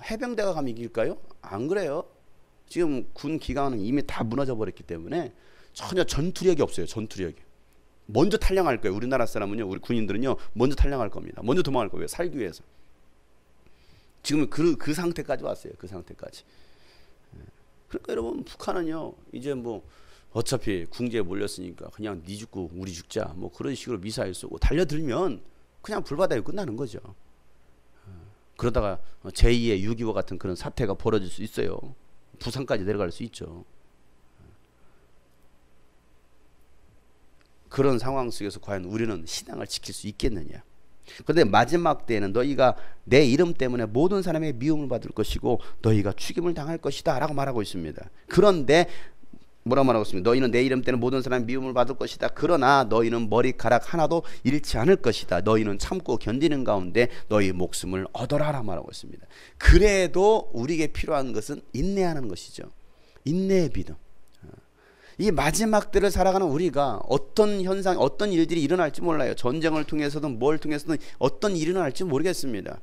해병대가 가면 이길까요? 안 그래요. 지금 군 기강은 이미 다 무너져 버렸기 때문에 전혀 전투력이 없어요. 전투력이. 먼저 탈량할 거예요. 우리나라 사람은요, 우리 군인들은요, 먼저 탈량할 겁니다. 먼저 도망갈 거예요. 살기 위해서. 지금 그 상태까지 왔어요. 그 상태까지. 그러니까 여러분 북한은요, 이제 뭐 어차피 궁지에 몰렸으니까 그냥 니 죽고 우리 죽자 뭐 그런 식으로 미사일 쏘고 달려들면 그냥 불바다에 끝나는 거죠. 그러다가 제2의 6.25 같은 그런 사태가 벌어질 수 있어요. 부산까지 내려갈 수 있죠. 그런 상황 속에서 과연 우리는 신앙을 지킬 수 있겠느냐. 그런데 마지막 때에는 너희가 내 이름 때문에 모든 사람의 미움을 받을 것이고 너희가 죽임을 당할 것이다 라고 말하고 있습니다. 그런데 뭐라고 말하고 있습니다. 너희는 내 이름 때문에 모든 사람의 미움을 받을 것이다. 그러나 너희는 머리카락 하나도 잃지 않을 것이다. 너희는 참고 견디는 가운데 너희 목숨을 얻어라 라고 말하고 있습니다. 그래도 우리에게 필요한 것은 인내하는 것이죠. 인내의 믿음. 이 마지막 때를 살아가는 우리가 어떤 현상, 어떤 일들이 일어날지 몰라요. 전쟁을 통해서든 뭘 통해서든 어떤 일이 일어날지 모르겠습니다.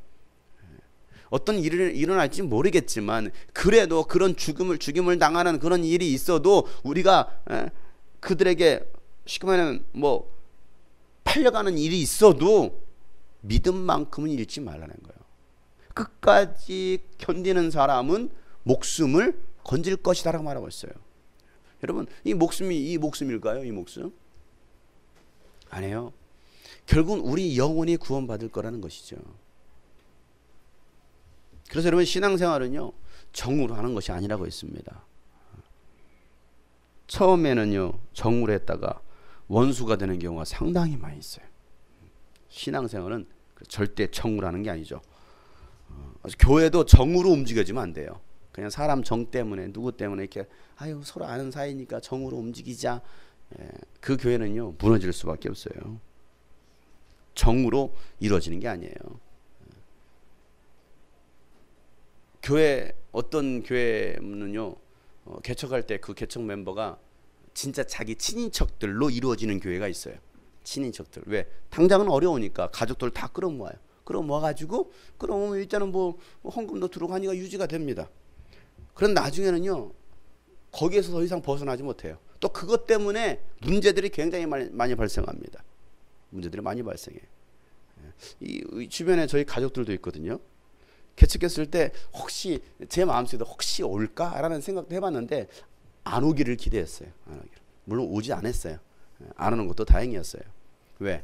어떤 일이 일어날지 모르겠지만 그래도 그런 죽임을 당하는 그런 일이 있어도 우리가 그들에게 쉽게 말하면 뭐 팔려가는 일이 있어도 믿음만큼은 잃지 말라는 거예요. 끝까지 견디는 사람은 목숨을 건질 것이다라고 말하고 있어요. 여러분 이 목숨일까요? 이 목숨? 아니에요. 결국은 우리 영혼이 구원받을 거라는 것이죠. 그래서 여러분 신앙생활은요 정으로 하는 것이 아니라고 했습니다. 처음에는요 정으로 했다가 원수가 되는 경우가 상당히 많이 있어요. 신앙생활은 절대 정으로 하는 게 아니죠. 교회도 정으로 움직여지면 안 돼요. 그냥 사람 정 때문에 누구 때문에 이렇게 아유 서로 아는 사이니까 정으로 움직이자. 그 교회는요 무너질 수밖에 없어요. 정으로 이루어지는 게 아니에요. 어떤 교회는요 개척할 때 그 개척 멤버가 진짜 자기 친인척들로 이루어지는 교회가 있어요. 친인척들. 왜? 당장은 어려우니까 가족들 다 끌어모아요. 끌어모아가지고 끌어모으면 일단은 뭐 헌금도 들어오고 하니까 유지가 됩니다. 그런 나중에는요 거기에서 더 이상 벗어나지 못해요. 또 그것 때문에 문제들이 굉장히 많이 발생합니다. 문제들이 많이 발생해요. 이 주변에 저희 가족들도 있거든요. 개척했을 때 혹시 제 마음속에도 혹시 올까라는 생각도 해봤는데 안 오기를 기대했어요. 안 오기를. 물론 오지 않았어요. 안 오는 것도 다행이었어요. 왜?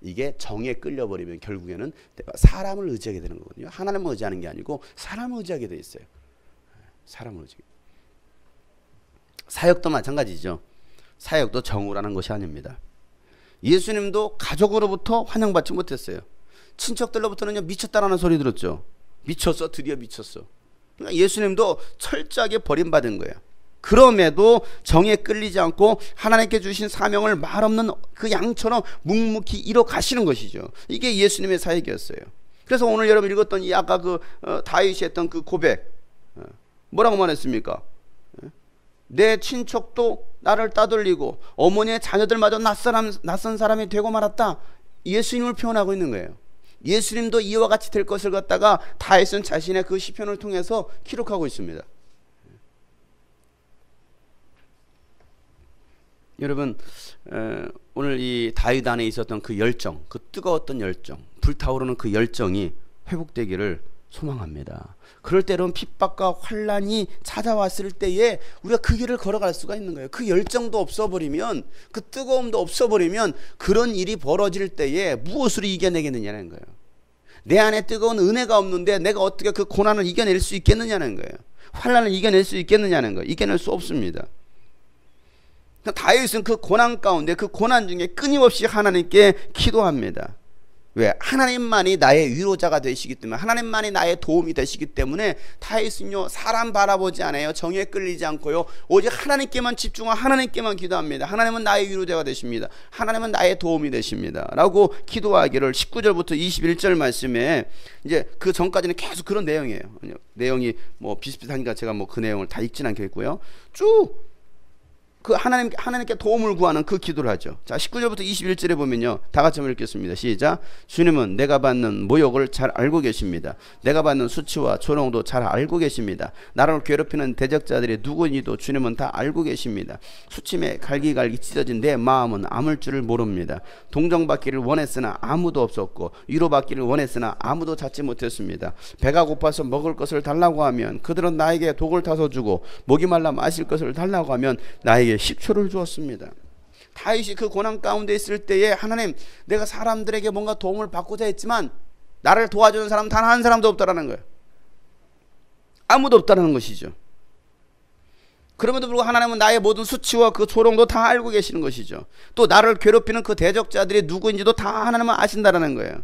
이게 정에 끌려버리면 결국에는 내가 사람을 의지하게 되는 거거든요. 하나님을 의지하는 게 아니고 사람을 의지하게 돼 있어요. 사람을 의지하게. 사역도 마찬가지죠. 사역도 정으로 하는 것이 아닙니다. 예수님도 가족으로부터 환영받지 못했어요. 친척들로부터는요 미쳤다라는 소리 들었죠. 미쳤어. 드디어 미쳤어. 그러니까 예수님도 철저하게 버림받은 거예요. 그럼에도 정에 끌리지 않고 하나님께 주신 사명을 말없는 그 양처럼 묵묵히 이뤄 가시는 것이죠. 이게 예수님의 사역이었어요. 그래서 오늘 여러분 읽었던 이 아까 다윗이 했던 그 고백 뭐라고 말했습니까? 내 친척도 나를 따돌리고 어머니의 자녀들마저 낯선 사람이 되고 말았다. 예수님을 표현하고 있는 거예요. 예수님도 이와 같이 될 것을 갖다가 다윗은 자신의 그 시편을 통해서 기록하고 있습니다. 여러분, 오늘 이 다윗 안에 있었던 그 열정, 그 뜨거웠던 열정, 불타오르는 그 열정이 회복되기를 소망합니다. 그럴 때론 핍박과 환란이 찾아왔을 때에 우리가 그 길을 걸어갈 수가 있는 거예요. 그 열정도 없어버리면, 그 뜨거움도 없어버리면 그런 일이 벌어질 때에 무엇으로 이겨내겠느냐는 거예요. 내 안에 뜨거운 은혜가 없는데 내가 어떻게 그 고난을 이겨낼 수 있겠느냐는 거예요. 환란을 이겨낼 수 있겠느냐는 거예요. 이겨낼 수 없습니다. 다윗은 그 고난 가운데, 그 고난 중에 끊임없이 하나님께 기도합니다. 왜? 하나님만이 나의 위로자가 되시기 때문에, 하나님만이 나의 도움이 되시기 때문에 다윗은요, 사람 바라보지 않아요. 정에 끌리지 않고요, 오직 하나님께만 집중하고 하나님께만 기도합니다. 하나님은 나의 위로자가 되십니다. 하나님은 나의 도움이 되십니다. 라고 기도하기를 19절부터 21절 말씀에, 이제 그 전까지는 계속 그런 내용이에요. 내용이 뭐 비슷비슷하니까 제가 뭐 그 내용을 다 읽진 않겠고요. 쭉 그 하나님께 도움을 구하는 그 기도를 하죠. 자, 19절부터 21절에 보면요, 다 같이 한번 읽겠습니다. 시작. 주님은 내가 받는 모욕을 잘 알고 계십니다. 내가 받는 수치와 조롱도 잘 알고 계십니다. 나를 괴롭히는 대적자들이 누구니도 주님은 다 알고 계십니다. 수침에 갈기갈기 찢어진 내 마음은 아물 줄을 모릅니다. 동정받기를 원했으나 아무도 없었고 위로받기를 원했으나 아무도 찾지 못했습니다. 배가 고파서 먹을 것을 달라고 하면 그들은 나에게 독을 타서 주고, 목이 말라 마실 것을 달라고 하면 나에게 식초를 주었습니다. 다윗이 그 고난 가운데 있을 때에, 하나님, 내가 사람들에게 뭔가 도움을 받고자 했지만 나를 도와주는 사람 단 한 사람도 없다라는 거예요. 아무도 없다라는 것이죠. 그럼에도 불구하고 하나님은 나의 모든 수치와 그 조롱도 다 알고 계시는 것이죠. 또 나를 괴롭히는 그 대적자들이 누구인지도 다 하나님은 아신다라는 거예요.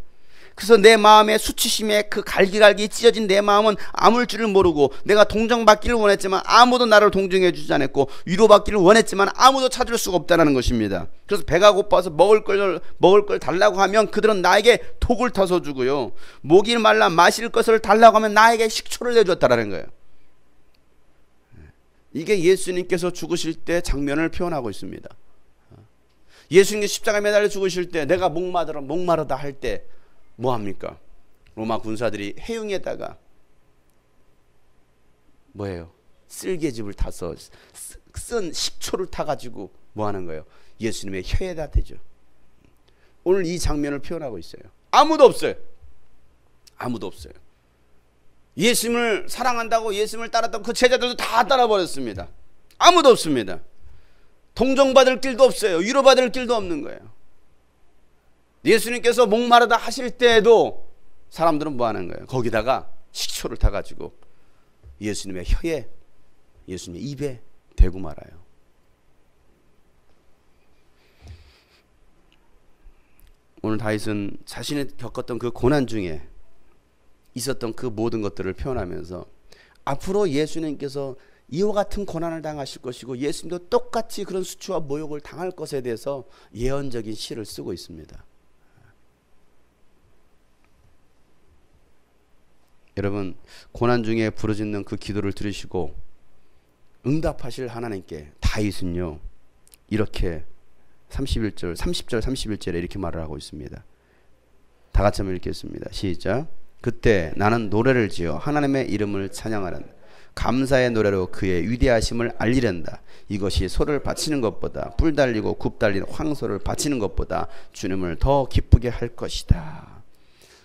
그래서 내 마음의 수치심에 그 갈기갈기 찢어진 내 마음은 아물 줄을 모르고, 내가 동정받기를 원했지만 아무도 나를 동정해 주지 않았고, 위로받기를 원했지만 아무도 찾을 수가 없다는 것입니다. 그래서 배가 고파서 먹을 걸 달라고 하면 그들은 나에게 독을 타서 주고요, 목이 말라 마실 것을 달라고 하면 나에게 식초를 내줬다라는 거예요. 이게 예수님께서 죽으실 때 장면을 표현하고 있습니다. 예수님께서 십자가에 매달려 죽으실 때, 내가 목마르다 할 때 뭐합니까? 로마 군사들이 해용에다가 뭐예요? 쓸개즙을 타서 쓴 식초를 타가지고 뭐하는 거예요? 예수님의 혀에다 대죠. 오늘 이 장면을 표현하고 있어요. 아무도 없어요. 아무도 없어요. 예수님을 사랑한다고 예수님을 따랐던 그 제자들도 다 따라버렸습니다. 아무도 없습니다. 동정받을 길도 없어요. 위로받을 길도 없는 거예요. 예수님께서 목마르다 하실 때에도 사람들은 뭐 하는 거예요? 거기다가 식초를 타가지고 예수님의 혀에, 예수님의 입에 대고 말아요. 오늘 다윗은 자신이 겪었던 그 고난 중에 있었던 그 모든 것들을 표현하면서 앞으로 예수님께서 이와 같은 고난을 당하실 것이고 예수님도 똑같이 그런 수치와 모욕을 당할 것에 대해서 예언적인 시를 쓰고 있습니다. 여러분, 고난 중에 부르짖는 그 기도를 들으시고 응답하실 하나님께 다윗은요, 이렇게 30절 31절에 이렇게 말을 하고 있습니다. 다 같이 한번 읽겠습니다. 시작. 그때 나는 노래를 지어 하나님의 이름을 찬양하란다. 감사의 노래로 그의 위대하심을 알리란다. 이것이 소를 바치는 것보다, 뿔 달리고 굽 달린 황소를 바치는 것보다 주님을 더 기쁘게 할 것이다.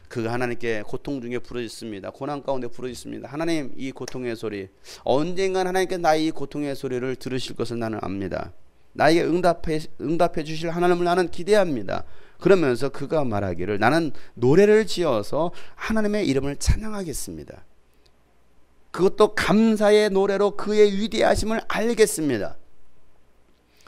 그 하나님께 고통 중에 부르짖습니다. 고난 가운데 부르짖습니다. 하나님, 이 고통의 소리, 언젠간 하나님께 나의 이 고통의 소리를 들으실 것을 나는 압니다. 나에게 응답해 주실 하나님을 나는 기대합니다. 그러면서 그가 말하기를, 나는 노래를 지어서 하나님의 이름을 찬양하겠습니다. 그것도 감사의 노래로 그의 위대하심을 알겠습니다.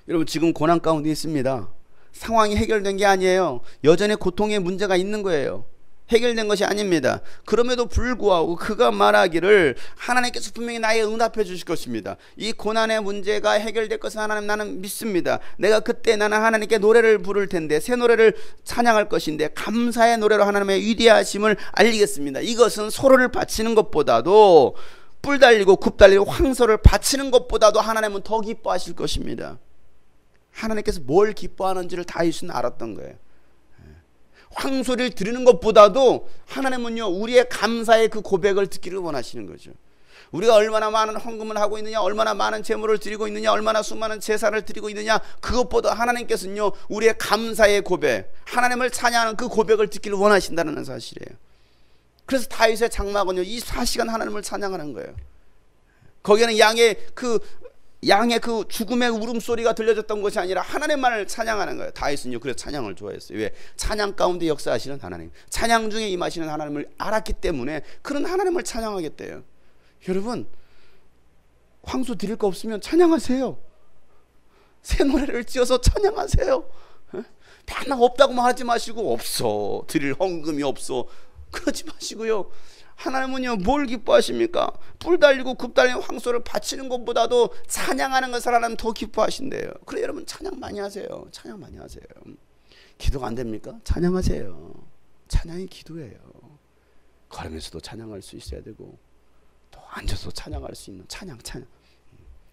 여러분, 지금 고난 가운데 있습니다. 상황이 해결된 게 아니에요. 여전히 고통의 문제가 있는 거예요. 해결된 것이 아닙니다. 그럼에도 불구하고 그가 말하기를, 하나님께서 분명히 나에게 응답해 주실 것입니다. 이 고난의 문제가 해결될 것을 하나님, 나는 믿습니다. 내가 그때 나는 하나님께 노래를 부를 텐데, 새 노래를 찬양할 것인데, 감사의 노래로 하나님의 위대하심을 알리겠습니다. 이것은 소를 바치는 것보다도, 뿔 달리고 굽 달리고 황소를 바치는 것보다도 하나님은 더 기뻐하실 것입니다. 하나님께서 뭘 기뻐하는지를 다윗은 알았던 거예요. 황소를 드리는 것보다도 하나님은요 우리의 감사의 그 고백을 듣기를 원하시는 거죠. 우리가 얼마나 많은 헌금을 하고 있느냐, 얼마나 많은 제물을 드리고 있느냐, 얼마나 수많은 제사를 드리고 있느냐, 그것보다 하나님께서는요 우리의 감사의 고백, 하나님을 찬양하는 그 고백을 듣기를 원하신다는 사실이에요. 그래서 다윗의 장막은요 24시간 하나님을 찬양하는 거예요. 거기에는 양의 그 죽음의 울음소리가 들려졌던 것이 아니라 하나님만을 찬양하는 거예요. 다윗은요 그래서 찬양을 좋아했어요. 왜? 찬양 가운데 역사하시는 하나님, 찬양 중에 임하시는 하나님을 알았기 때문에 그런 하나님을 찬양하겠대요. 여러분, 황소 드릴 거 없으면 찬양하세요. 새 노래를 지어서 찬양하세요. 맨날 없다고만 하지 마시고, 없어, 드릴 헌금이 없어, 그러지 마시고요. 하나님은요 뭘 기뻐하십니까? 뿔 달리고 굽 달린 황소를 바치는 것보다도 찬양하는 것을 하나님 더 기뻐하신대요. 그래 여러분, 찬양 많이 하세요. 찬양 많이 하세요. 기도가 안 됩니까? 찬양하세요. 찬양이 기도예요. 걸으면서도 찬양할 수 있어야 되고, 또 앉아서 찬양할 수 있는 찬양.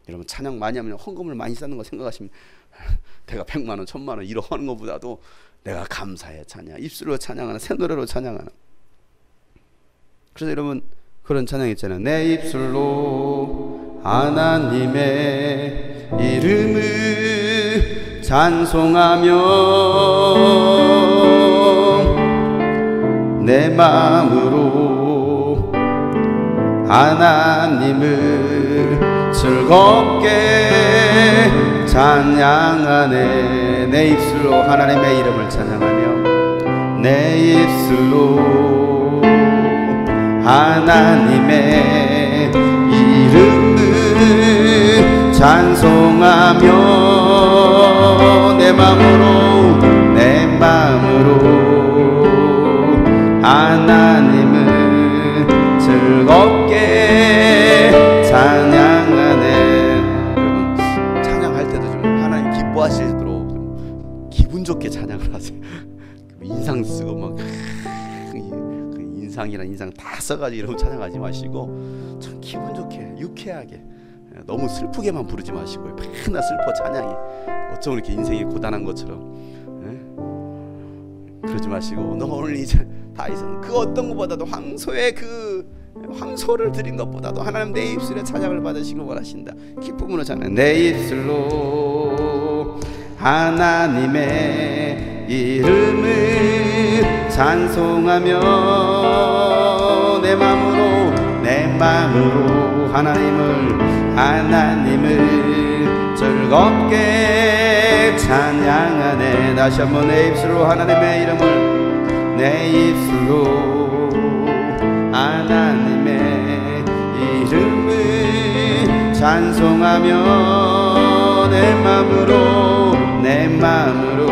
여러분, 찬양 많이 하면 헌금을 많이 쌓는 거 생각하시면 내가 100만 원, 1000만 원 이러 하는 것보다도 내가 감사해 찬양, 입술로 찬양하는, 새 노래로 찬양하는. 그래서 여러분 그런 찬양 있잖아요. 내 입술로 하나님의 이름을 찬송하며 내 마음으로 하나님을 즐겁게 찬양하네. 내 입술로 하나님의 이름을 찬양하며 내 입술로 하나님의 이름을 찬송하며 내 마음으로 하나님을 즐겁게 찬양하네. 여러분, 찬양할 때도 좀 하나님 기뻐하시도록 좀 기분 좋게 찬양을 하세요. 인상 쓰고 막 인상이랑 인상 다 써가지고 이러면 찬양하지 마시고 참 기분 좋게 유쾌하게, 너무 슬프게만 부르지 마시고요. 맨날 슬퍼 찬양이 어쩜 이렇게 인생이 고단한 것처럼 그러지 마시고, 너 오늘 이제 다윗은 그 어떤 것보다도 황소를 드린 것보다도 하나님 내 입술에 찬양을 받으시길 원하신다. 기쁨으로 찬양. 내 입술로 하나님의 이름을 찬송하며 내 마음으로 하나님을 즐겁게 찬양하네. 다시 한번 내 입술로 하나님의 이름을, 내 입술로 하나님의 이름을 찬송하며 내 마음으로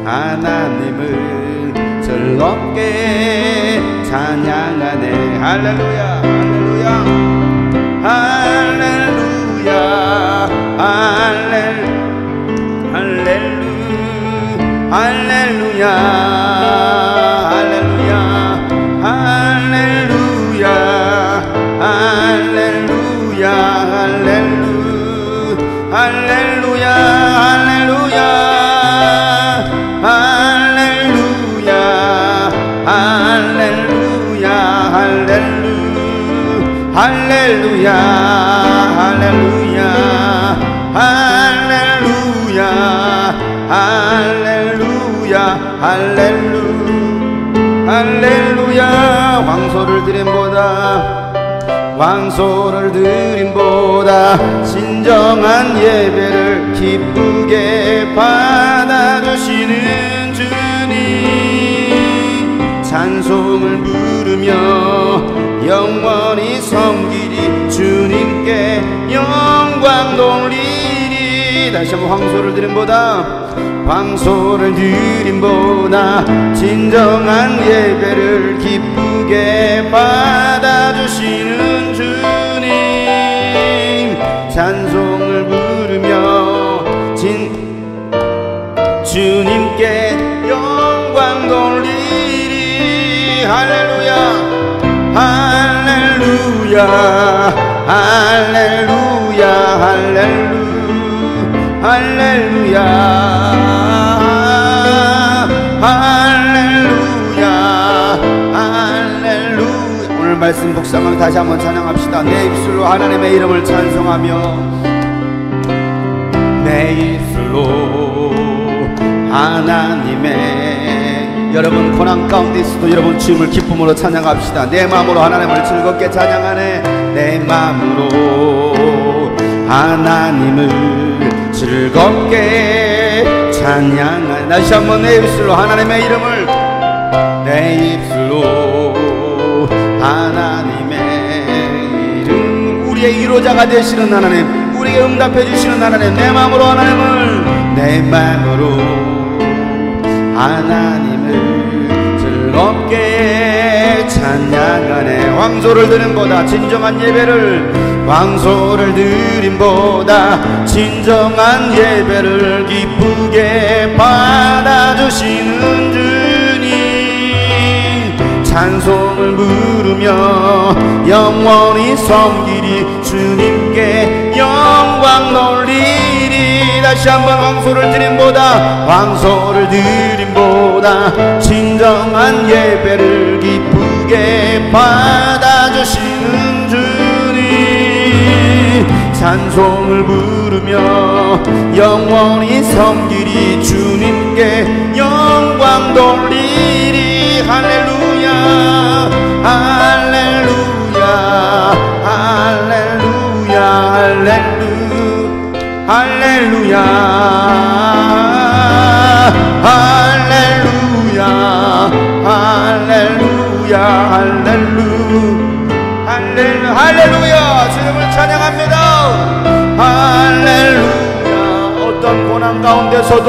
하나님을 즐겁게 찬양하네. 할렐루야, 할렐루야, 할렐루야, 할렐루야, 할렐루야, 할렐루야, 할렐루야, 할렐루야, 할렐루야, 할렐루야, 할렐루야, 할렐루야, 할렐루야, 할렐루야. 황소를 드림보다 진정한 예배를 기쁘게 받아주시는 주님, 찬송을 부르며 영원히 섬기리, 주님께 영광 돌리리. 다시 한번 황소를 드림보다 진정한 예배를 기쁘게 받아주시는 주님, 찬송을 부르며 주님께 영광 돌리리. 할렐루야, 할렐루야, 할렐루야, 할렐루야, 할렐루야, 할렐루야 할렐루야. 오늘 말씀 묵상하며 다시 한번 찬양합시다. 내 입술로 하나님의 이름을 찬송하며 내 입술로 하나님의 여러분 고난 가운데 있어도 여러분 주님을 기쁨으로 찬양합시다. 내 마음으로 하나님을 즐겁게 찬양하네. 내 마음으로 하나님을 즐겁게 찬양하네. 다시 한번 내 입술로 하나님의 이름을 내 입술로 하나님의 이름 우리의 위로자가 되시는 하나님 우리에게 응답해 주시는 하나님 내 마음으로 하나님을 내 마음으로 하나님을 즐겁게 찬양하네. 황소를 드림보다 진정한 예배를 황소를 드림보다 진정한 예배를 기쁘게 받아주시는 주님 찬송을 부르며 영원히 섬기리 주님께 영광 돌리리. 다시 한번 황소를 드림보다 황소를 드림보다 진정한 예배를 기쁘게 받아주시는 주님 찬송을 부르며 영원히 섬기리 주님께 영광 돌리리. 할렐루야 할렐루야 할렐루야 할렐루야 할렐루야 할렐루야 할렐루야 할렐루야 할렐루야 주님을 찬양합니다. 할렐루야. 어떤 고난 가운데서도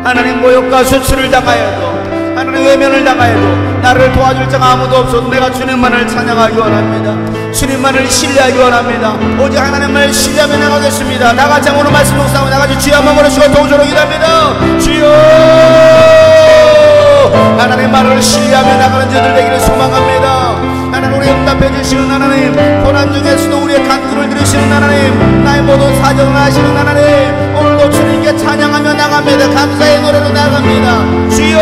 하나님 모욕과 수치를 당하여도 하나님 외면을 당하여도 나를 도와줄 자가 아무도 없어도 내가 주님만을 찬양하기 원합니다. 주님만을 신뢰하기 원합니다. 오직 하나님을 신뢰하며 나가겠습니다. 나같이 오늘 말씀 묵상하고 나같이 주여 한번 부르시고 도우조로 기도합니다. 주여 하나님 말을 신뢰하며 나가는 자들 되기를 소망합니다. 하나님 우리 응답해 주시는 하나님 고난 중에서도 우리의 간구를 들으시는 하나님 나의 모든 사정을 아시는 하나님 오늘도 주님께 찬양하며 나갑니다. 감사의 노래로 나갑니다. 주여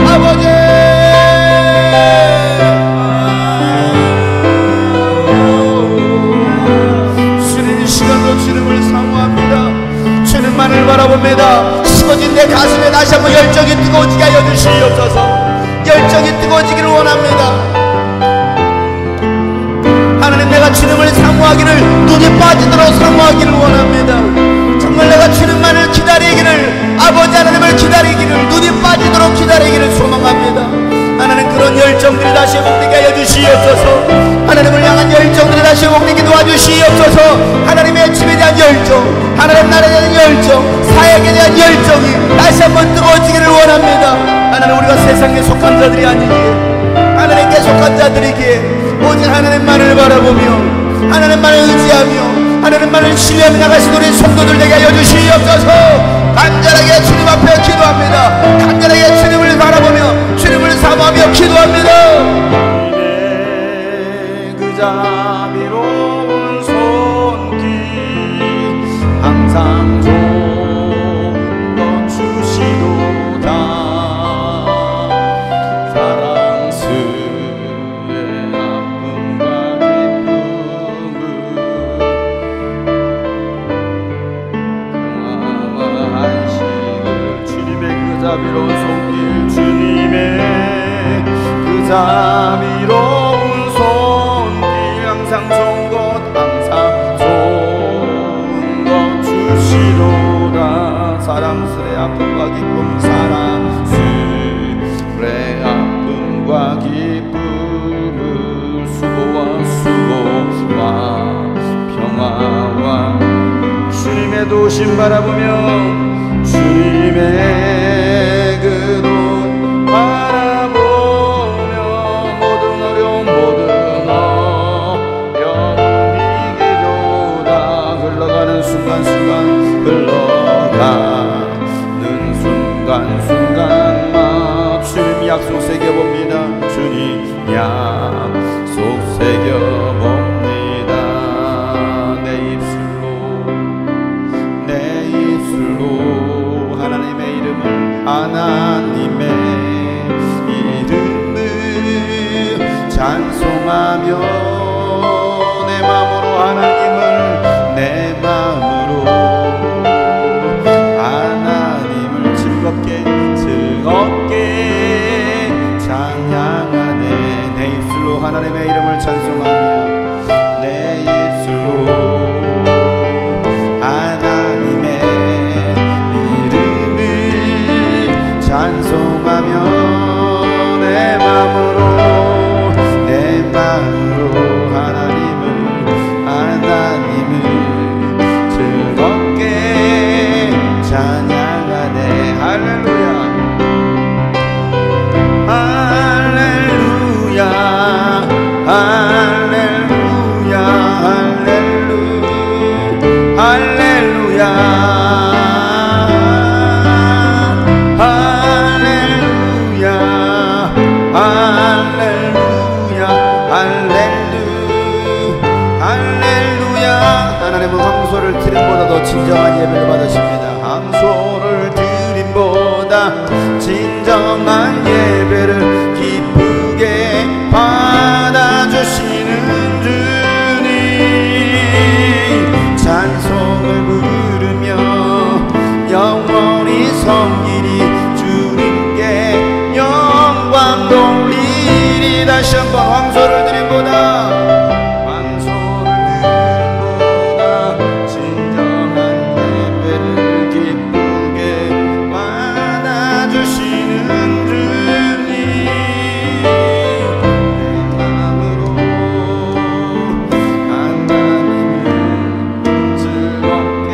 아버지 주님 시간도 주님을 사모합니다. 주님만을 바라봅니다. 식어진 내 가슴에 다시 한번 열정이 뜨거워지게 하여 주시옵소서. 열정이 뜨거워지기를 원합니다. 하나님 내가 주님을 사모하기를 눈이 빠지도록 사모하기를 원합니다. 정말 내가 주님만을 기다리기를 아버지 하나님을 기다리기를 눈이 빠지도록 기다리기를 소망합니다. 하나님 그런 열정들이 다시 회복되게 하여 주시옵소서. 하나님을 향한 열정들이 다시 회복되게 도와주시옵소서. 하나님의 집에 대한 열정 하나님 나라에 대한 열정 사역에 대한 열정이 다시 한번 뜨거워지기를 원합니다. 하나님 우리가 세상에 속한 자들이 아니기에 하나님께 속한 자들이기에 오직 하나님만을 바라보며 하나님만을 의지하며 하나님만을 신뢰하며 나가시는 우리 성도들 되게 하여 주시옵소서. 간절하게 주님 앞에 기도합니다. 간절하게 주님을 바라보며 주님을 사모하며 기도합니다. 그 자비로운 손길 항상 좋은 것 주시도다. 사랑스레 아픔과 기쁨을 평화와 안식을 주님의 그 자비로운 손길 주님의 그 자비로운 손길 항상 좋은 것 항상 좋은 것 주시도다. 사랑스레 아픔과 기쁨 사랑스레 아픔과 기쁨을 수고와 평화와 주님의 도우심 바라보며 주님의 그 도움 바라보며 모든 어려움 모든 어려움 이기도다. 흘러가는 순간순간 흘러가는 순간순간만 주님 약속 새겨봅니다. 주님 약속 새겨봅니다. 내 입술로 하나님의 이름을 찬송하며 내 마음으로 하나님을 내 마음으로 하나님을 즐겁게 찬양하네. 내 입술로 하나님의 이름을 찬송하며 내 입술로 하나님의 이름을 찬송하며 내 마음으로 하나님을 즐겁게 찬양하네. 할렐루야 할렐루야 할렐루야 할렐루야 할렐루야 할렐루야 할렐루야 할렐루야. 하나님은 황소를 드림보다 더 진정한 예배를 받으십니다. 황소를 드림보다 진정한 예배를 기쁘게 받아주시는 주님, 찬송을 부르며 영원히 섬기리. 주님께 영광 돌리리. 다시 한번 황소를 드림보다 진정한 예배를 기쁘게 받아주시는 주님, 내 마음으로 하나님을 즐겁게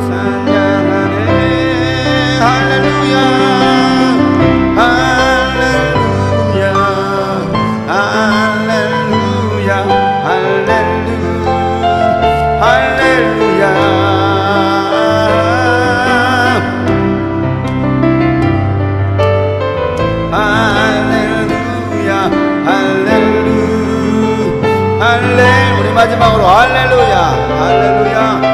찬양하네. 할렐루야 할렐루야 할렐루야 할렐루야 할렐루야 할렐루야 할렐루야. 우리 마지막으로 할렐루야 할렐루야